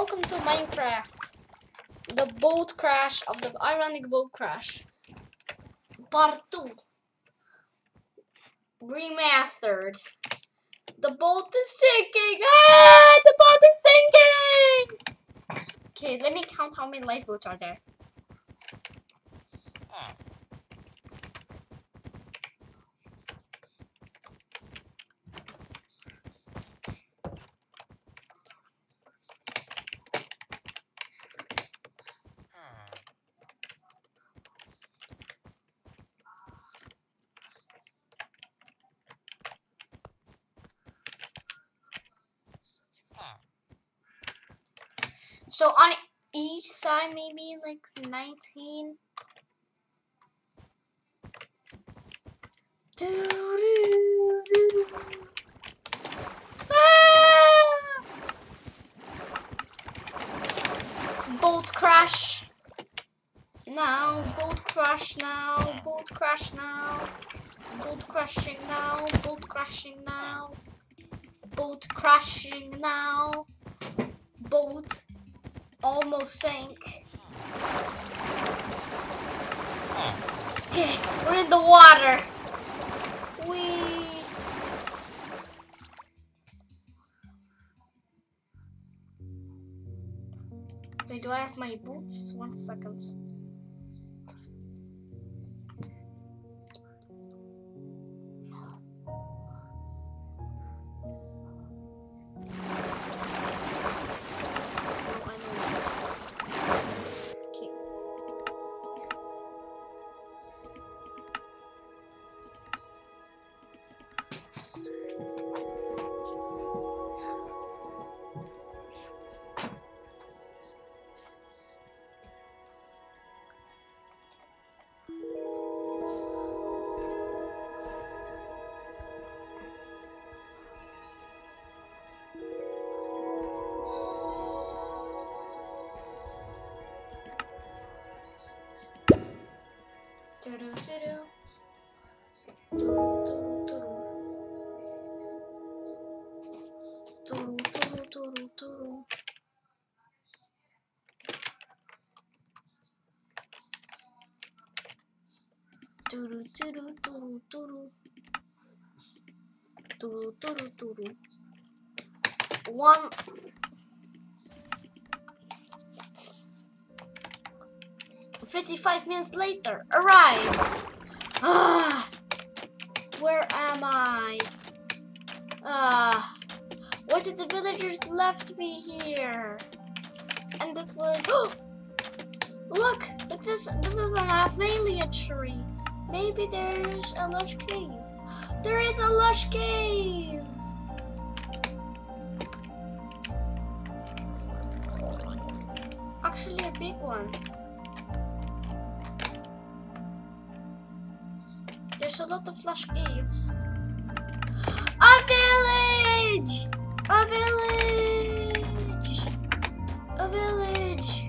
welcome to Minecraft. The boat crash of the ironic boat crash. Part 2. Remastered. The boat is sinking! Ah! The boat is sinking! Okay, let me count how many lifeboats are there. So on each side, maybe like 19. Ah! Boat crash. Now, boat crash now, boat crash now. Boat crashing now, boat crashing now. Boat crashing now. Boat almost sank. Okay, we're in the water. Whee! Wait, do I have my boots? 1 second. One. 55 minutes later, arrived. Ah, where am I? Why did the villagers left me here? And this was look, this is an azalea tree. Maybe there's a lush cave. There is a lush cave. Actually, a big one. There's a lot of lush caves. A village! A village! A village!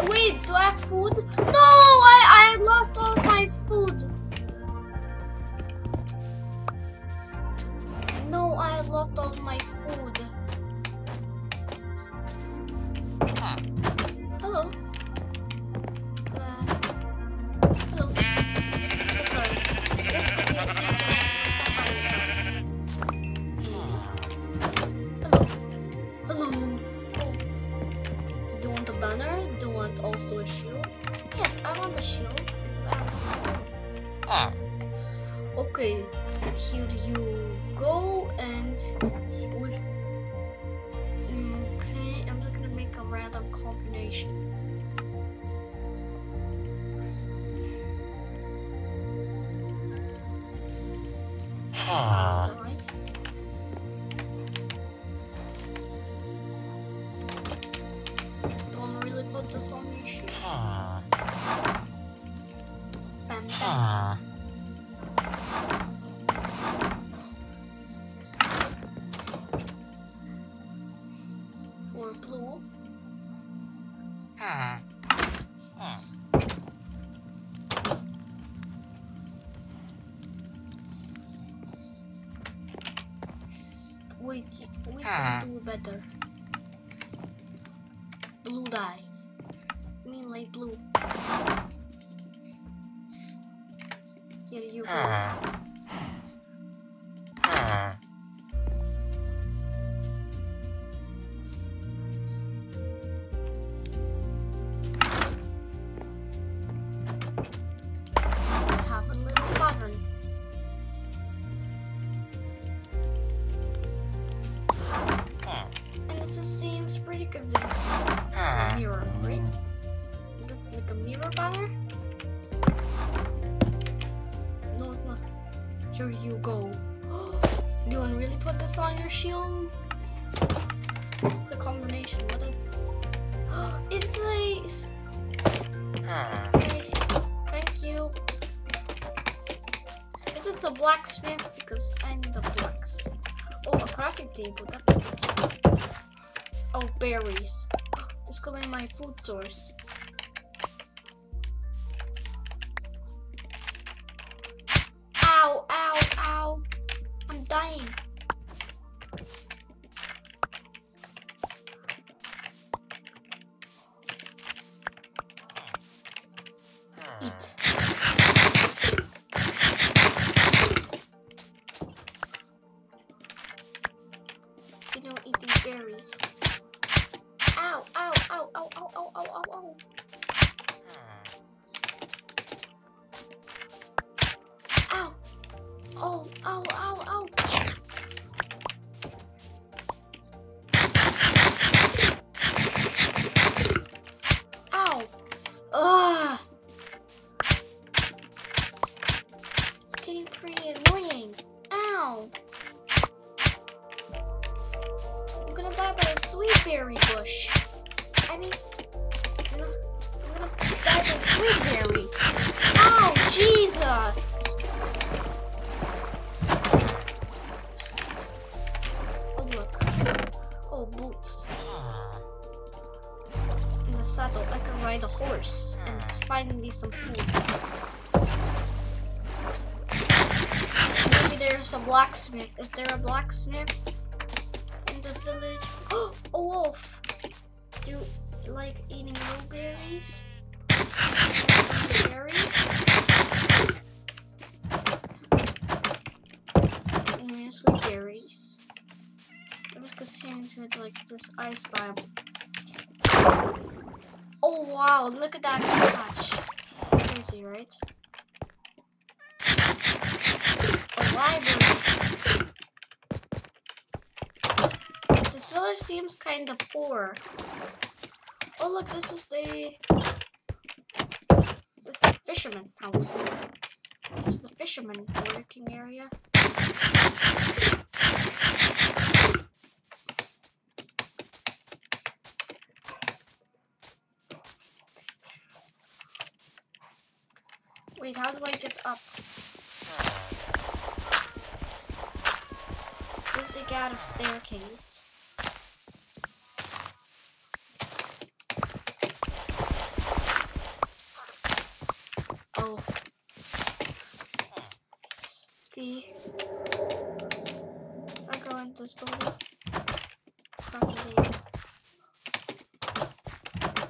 Wait, do I have food? No! I lost all my food. No, I lost all my food. Hello. Hello. So sorry. This could be a feature for somebody. Hello. Hello. Oh. Do you want a banner? Do you want also a shield? Yes, I want a shield. Okay. Here you go, and okay, I'm just gonna make a random combination. Don't really put this on your shoe. Bam, bam. For blue. Wait, we can do better. Blue dye. I mean light blue. Here you go. Have a little pattern. And this seems pretty convincing. A mirror, right? This is like a mirror banner. No, it's not. Here you go. Do you want to really put this on your shield? What's the combination? What is it? It's nice. Okay, thank you. Is it a blacksmith? Because I need a blacks. Oh, a crafting table. That's good. Oh, berries. This could be my food source. Ow, ow, ow. I'm dying. Eat. Continue eating berries. Ow, ow, ow, ow, ow, ow, ow, ow, ow. Ow. Oh, ow, ow, ow. Ow. Ugh. It's getting pretty annoying. Ow. I'm gonna die by a sweet berry bush. I mean, I'm gonna die by sweet berries. Ow, Jesus. Oh, look. Oh, boots. In the saddle, I can ride a horse and finally some food. Maybe there's a blacksmith. Is there a blacksmith in this village? Oh, a wolf. Do you like eating blueberries? Berries? Sweet berries. It was contained to it like this ice biome. Oh wow, look at that patch. Crazy, right? A library. This village seems kind of poor. Oh look, this is the fisherman house. This is the fisherman working area. Wait, how do I get up? Let's dig out of staircase. Oh. See. I go into this building. Probably.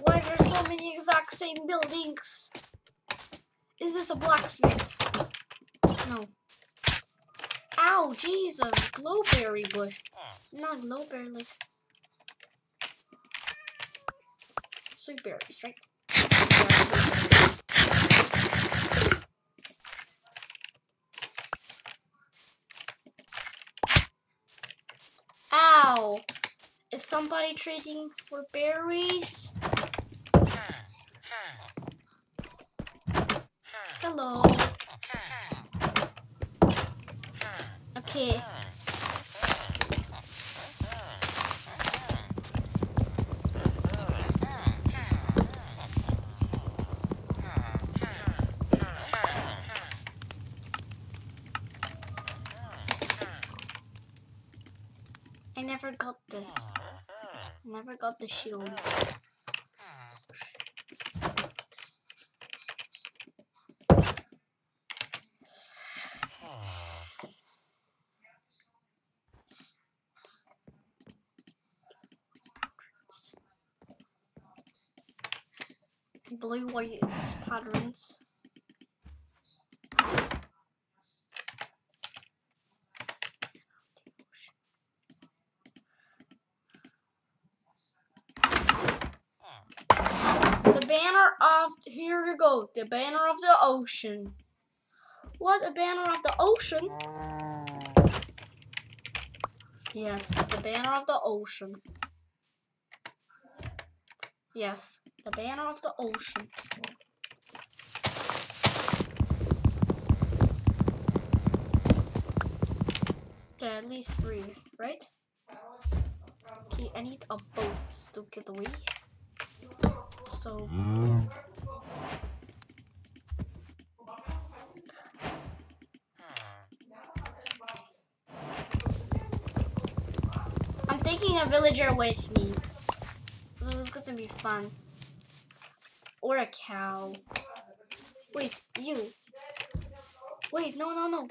Why are there so many exact same buildings? Is this a blacksmith? No. Ow, Jesus. Glowberry bush. Not glowberry, like sweet berries, right? Ow. Is somebody trading for berries? Hello. Okay. I never got this. Never got the shield. blue-white patterns. The banner of, here you go, the banner of the ocean. What, a banner of the ocean? Yes, the banner of the ocean. Yes, the banner of the ocean. There are at least 3, right? Okay, I need a boat to get away. So... I'm taking a villager with me. So it's going to be fun. Or a cow. Wait, you. Wait, no, no, no.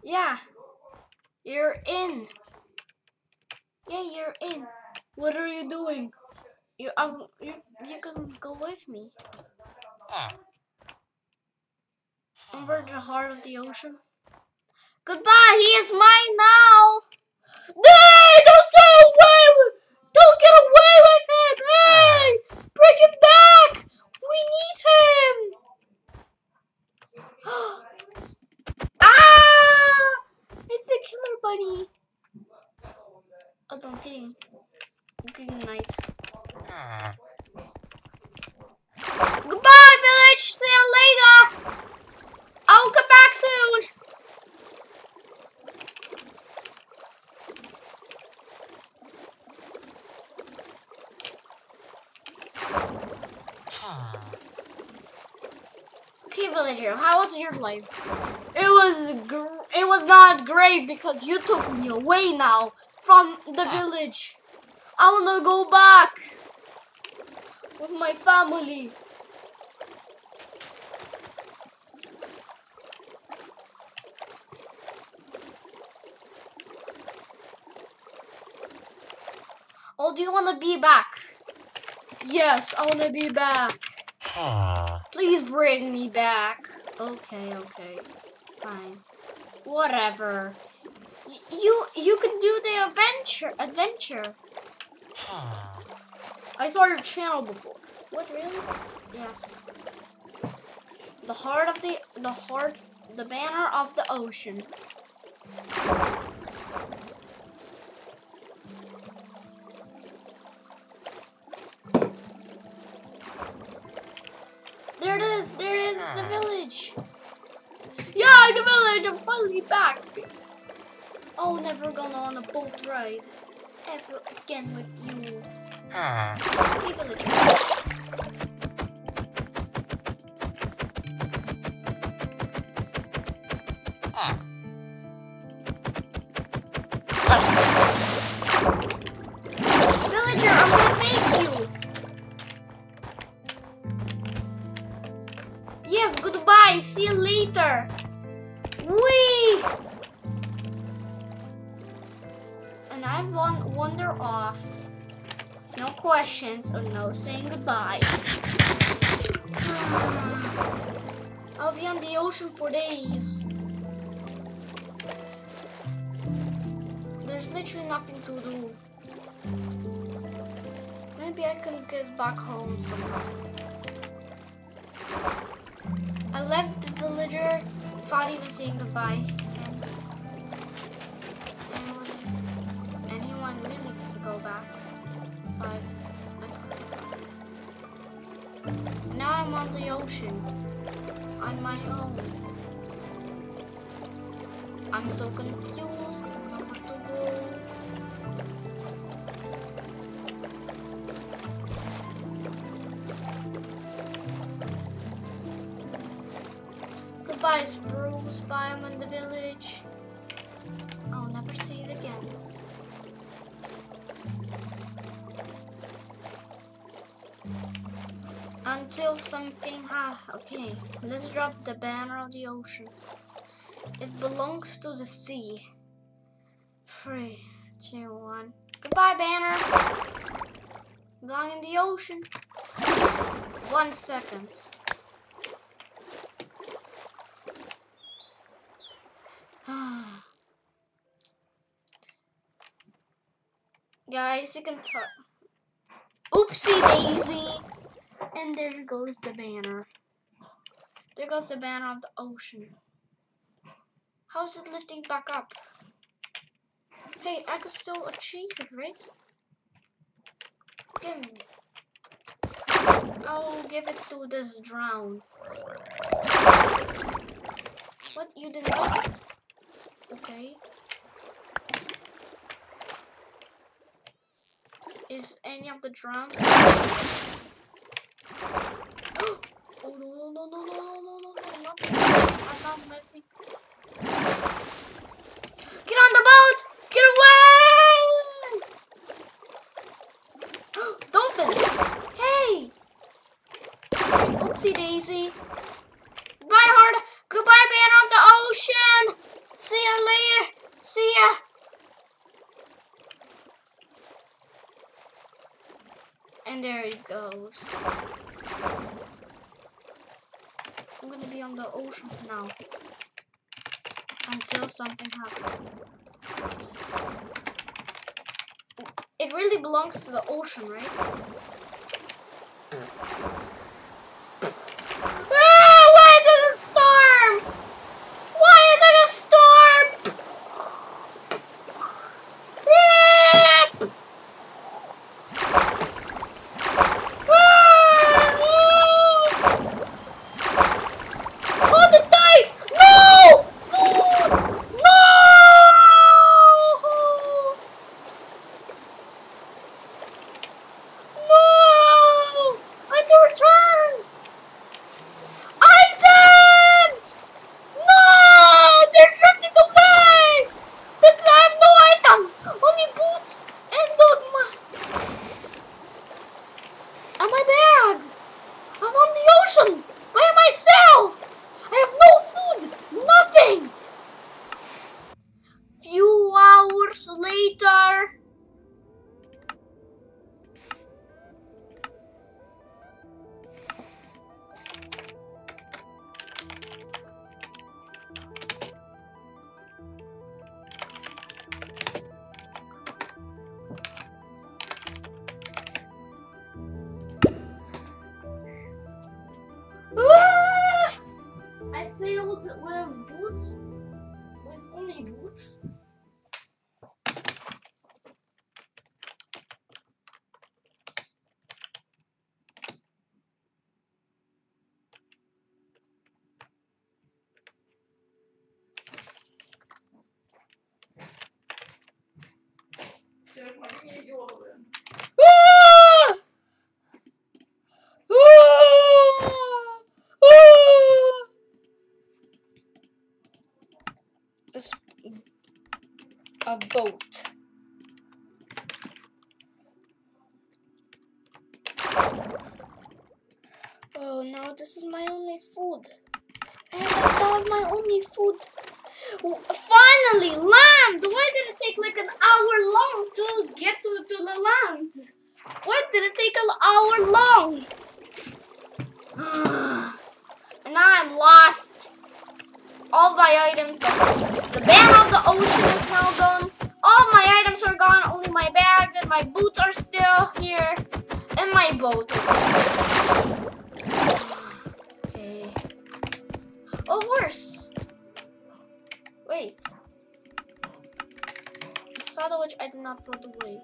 Yeah. You're in. Yeah, you're in. What are you doing? You can go with me. Over the heart of the ocean. Goodbye, he is mine now. No, don't get away! Don't get away with him! Hey, bring him back! We need him. Ah! It's the killer bunny. Oh, I'm kidding. Good night. Goodbye, village. See you later. I'll come back soon. Okay, villager, how was your life? It was not great because you took me away now from the village. I wanna go back with my family. Oh, do you wanna be back? Yes, I wanna be back. Please bring me back. Okay, okay, fine. Whatever. You can do the adventure. I saw your channel before. What, really? Yes. The banner of the ocean. There it is, the village. Yeah, the village, I'm finally back. Oh, never gonna on a boat ride ever again with you. Okay, villager. Villager, I'm gonna thank you. Yes, goodbye. See you later. Whee! And I wander off. No questions or no saying goodbye. I'll be on the ocean for days. There's literally nothing to do. Maybe I can get back home somehow. I left the villager without even saying goodbye. And was anyone really to go back? So I went to back. And now I'm on the ocean. On my own. I'm so confused. I don't know where to go. Goodbye, spruce biome in the village. I'll never see it again. until something okay, let's drop the banner of the ocean. It belongs to the sea. 3, 2, 1. Goodbye, banner. Belong in the ocean. 1 second. Guys, you can talk. Oopsie daisy. And there goes the banner. There goes the banner of the ocean. How's it lifting back up? Hey, I could still achieve it, right? Give me. I'll give it to this drown. What? You didn't like it? Okay. Is any of the drowns? Oh no no no no no no no no! Not I'm not messing. Get on the boat! Get away! Dolphins! Hey! Oopsie daisy! Bye, heart. Goodbye, banner of the ocean. See ya later. See ya. And there it goes. I'm gonna be on the ocean for now. Until something happens. It really belongs to the ocean, right? Why is it a storm? Why is it a storm? Rip! Hold it tight! No! Food! No! No! I have to return! Items! No! They're drifting away! I have no items! Only boots and my bag! I'm on the ocean by myself! I have no food! Nothing! Few hours later... I failed with boots. With only boots. It's a boat. Oh no, this is my only food. And that was my only food. Finally, land! Why did it take like an hour long to get to the land? Why did it take an hour long? And now I'm lost. All my items gone. The banner of the ocean is now gone. All my items are gone. Only my bag and my boots are still here. And my boat. Okay. Oh, horse. Wait. The saddle which I did not throw away.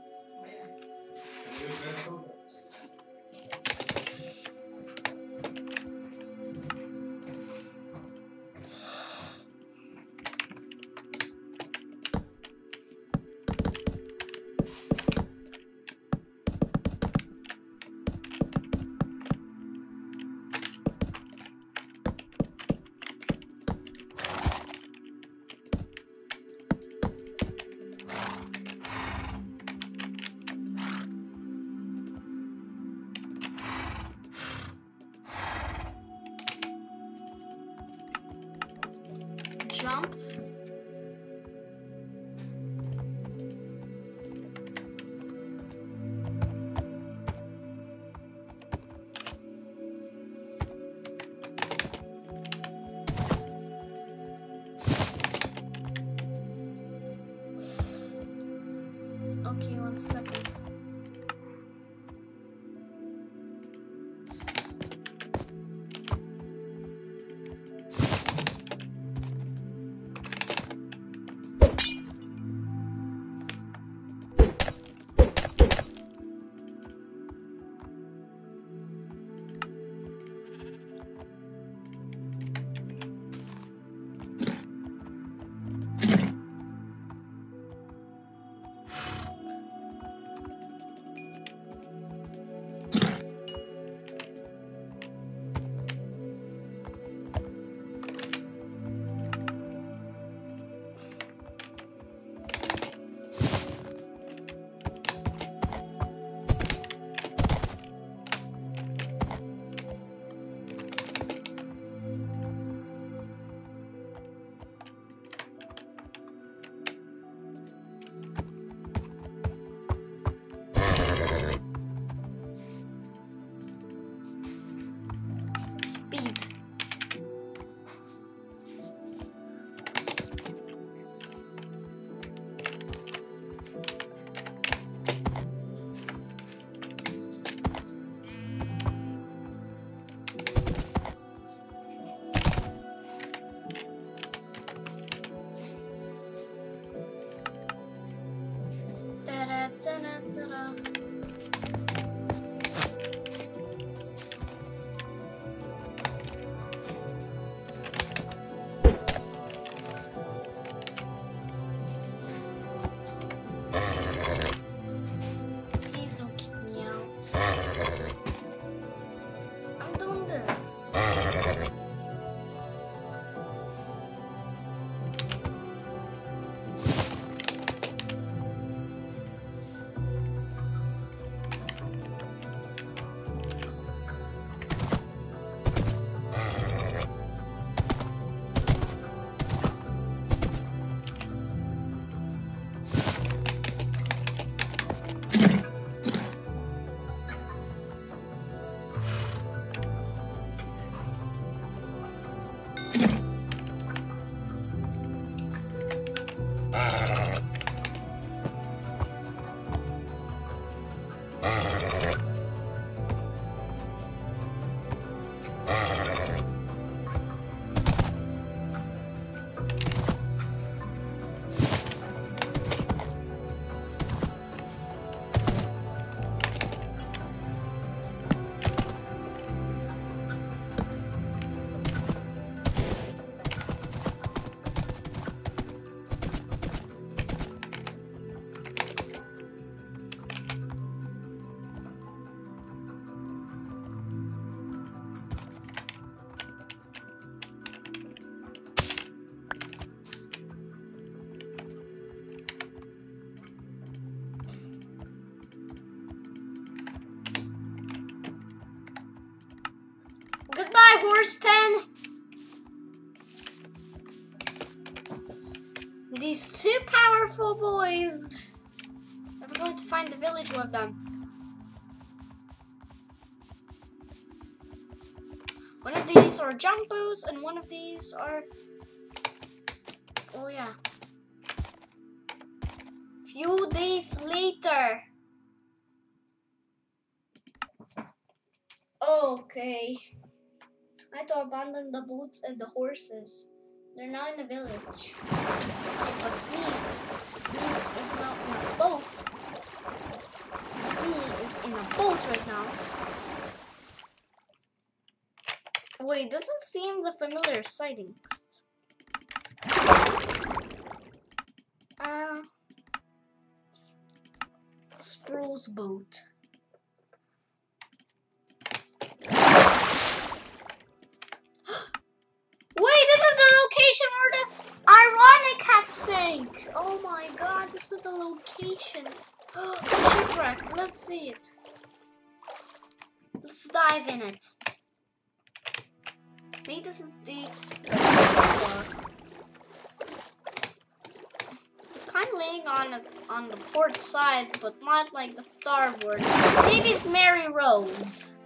jump. Okay, 1 second. Speed. Da-da, da-da, da-da. Please don't kick me out. I'm doing this. Goodbye, horse pen. These two powerful boys. I'm going to find the village with them. One of these are jumpos, and one of these are. Oh yeah. Few days later. Okay. I had to abandon the boats and the horses. They're now in the village. Okay, but me is now in a boat. Me is in a boat right now. Wait, doesn't seem the familiar sightings. Sproul's boat. Sink. Oh my god, this is the location. The shipwreck. Let's see it. Let's dive in it. Maybe this is the staying on the port side, but not like the starboard. Maybe it's Mary Rose.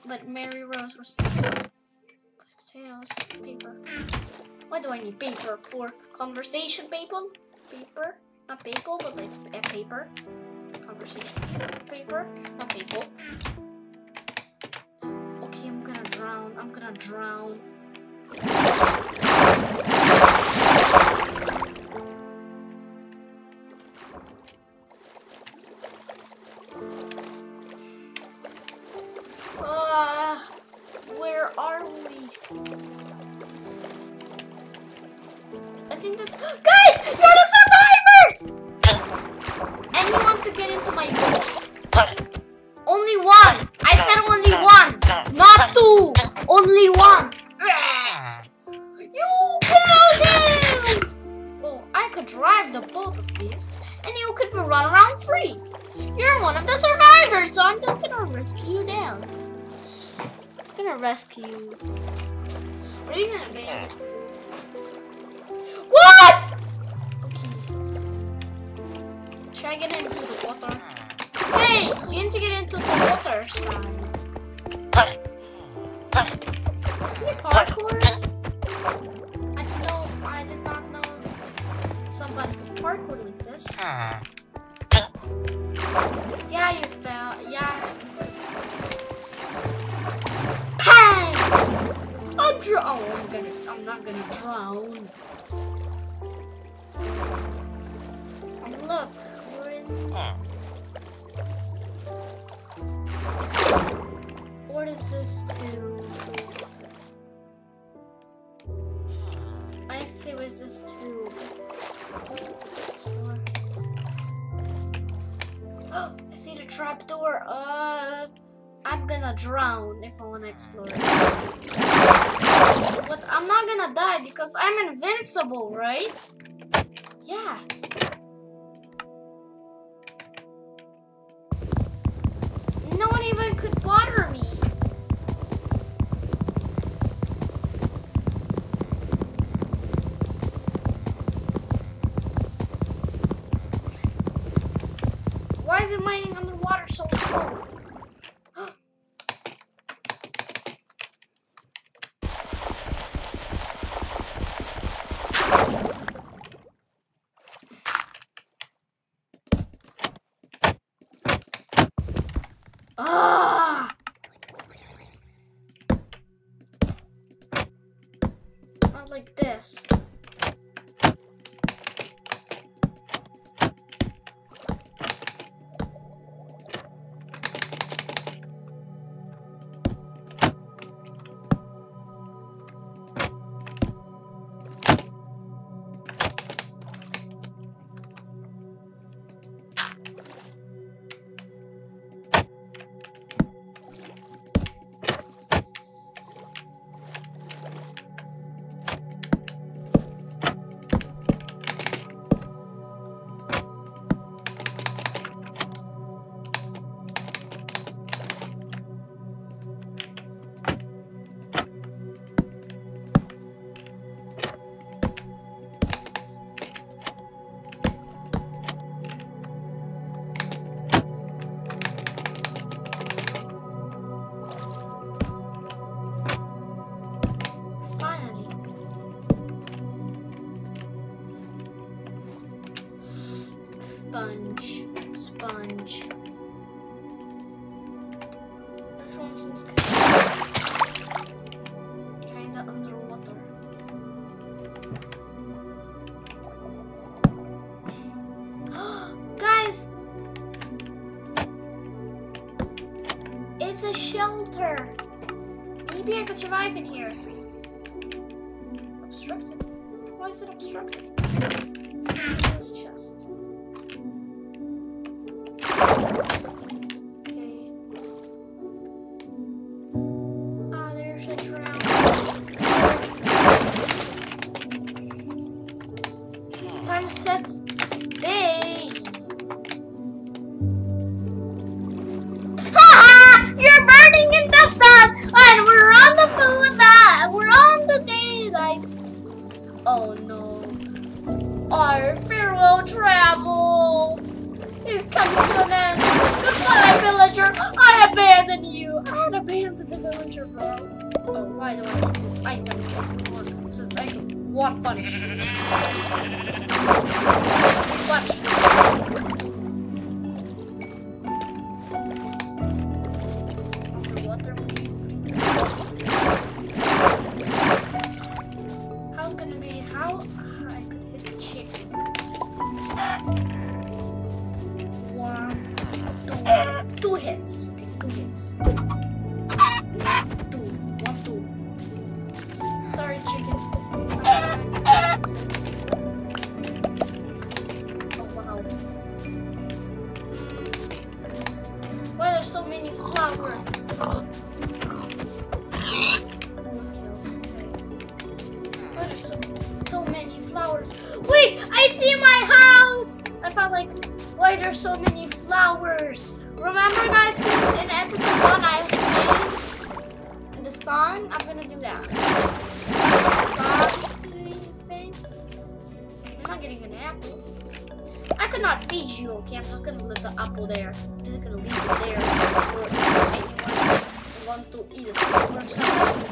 But Mary Rose was potatoes, paper. What do I need paper for? Conversation paper? Paper? Not paper, but like a paper. Conversation paper, not paper. Okay, I'm gonna drown. I'm gonna drown. Where are we? I think that guys, you're the survivors! Anyone could get into my boat. Only one. I said only one, not two. Only one. You killed him! Oh, I could drive the boat at least, and you could run around free. You're one of the survivors, so I'm just gonna rescue you down. I'm gonna rescue you. What are you gonna be? What? Okay. Should I get into the water? Hey, you need to get into the water side. Is he a parkour? I did not know somebody could parkour like this. Yeah, you fell. Yeah. Bang! I'm not gonna drown. And look, we're in. What is this to? I think it was this too. Oh, I see the trap door. I'm gonna drown if I wanna explore it. But I'm not gonna die because I'm invincible, right? Yeah. No one even could bother me. Why is it mining underwater so slow? Not like this. Sponge. This one seems kinda underwater. Guys! It's a shelter! Maybe I could survive in here. Obstructed? Why is it obstructed? This chest. Okay. Ah, there's a drown. Time set day. Haha! You're burning in the sun, and we're on the moonlight. We're on the daylight. Oh no! Our farewell. will travel. It's coming to an end. Goodbye, villager. I abandon you. I had abandoned the villager, bro. Oh, why do I need this item since I want punish? Clutch. Underwater, how's gonna be how I could hit a chicken? 1, 2, 2 hits. Okay, 2 hits. 2, 1, 2. Sorry, chicken. Oh wow. Why there's so many flowers? 4 kills. Okay. Why there's so many flowers? Wait, I see my house. I felt like, why there's so many flowers? Remember, guys, in episode 1 I made the song? I'm gonna do that. I'm not getting an apple. I could not feed you, okay? I'm just gonna leave the apple there. I'm just gonna leave it there for anyone who wants to eat it. Or someone to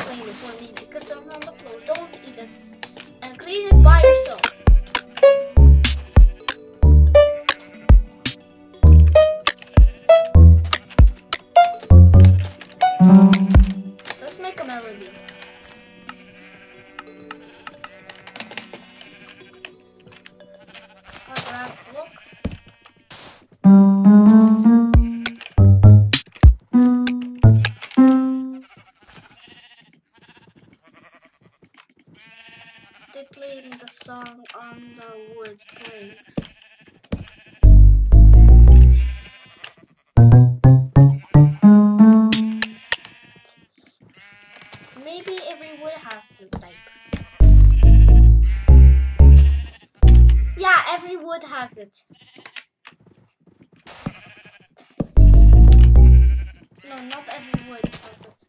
clean it for me because it's on the floor. Don't eat it. And clean it by yourself. Let's make a melody. I'll grab a block. They playing the song on the wood planks. Maybe every wood has this type. Yeah, every wood has it. No, not every wood has it.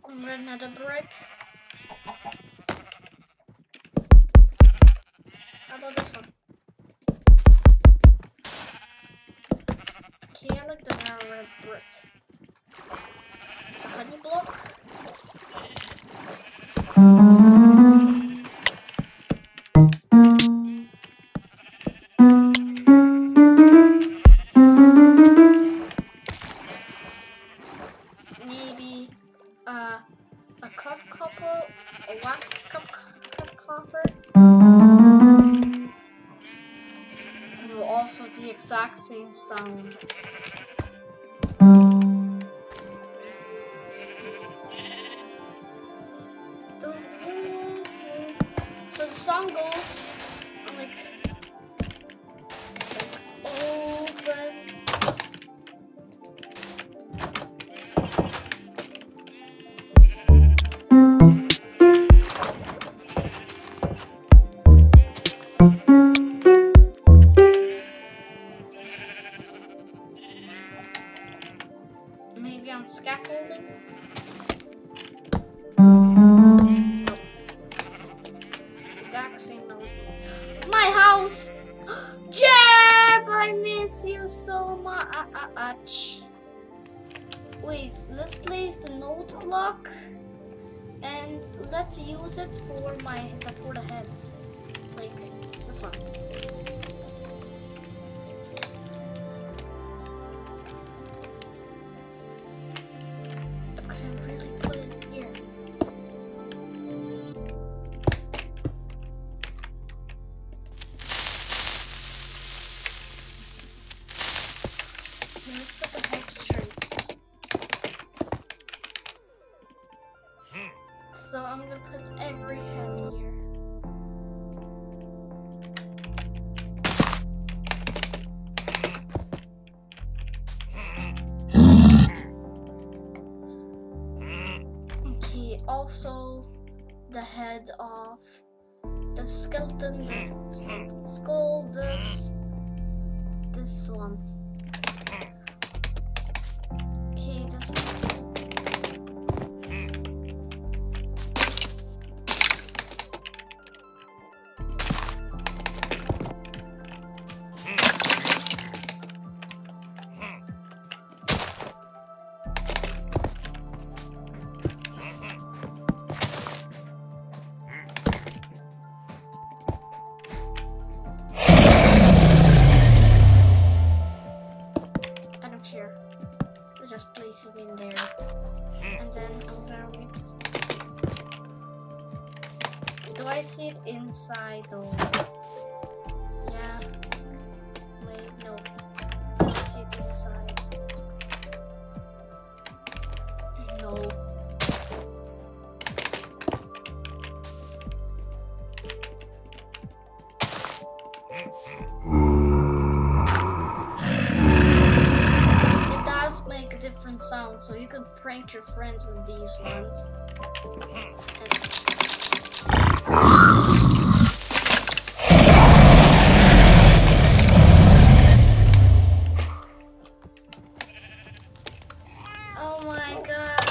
I'm gonna another brick. How about this one? Okay, I like the red brick. A honey block. Maybe a cut copper, a wax cut copper. It will also the exact same sound. So the song goes like open. Maybe on scaffolding. Nope. Exact same melody. My house! Jeb! I miss you so much. Wait, let's place the note block and let's use it for the heads. Like this one. So I'm gonna put every head here. Okay, also the head of the skeleton, the skeleton skull, this one. Okay, this one. I see it inside though. Yeah. Wait, no. I don't see it inside. No. It does make a different sound, so you could prank your friends with these ones. Oh my god.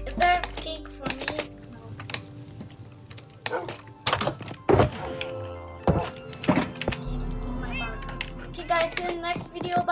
Is there a cake for me? No. Okay, guys, see you in the next video.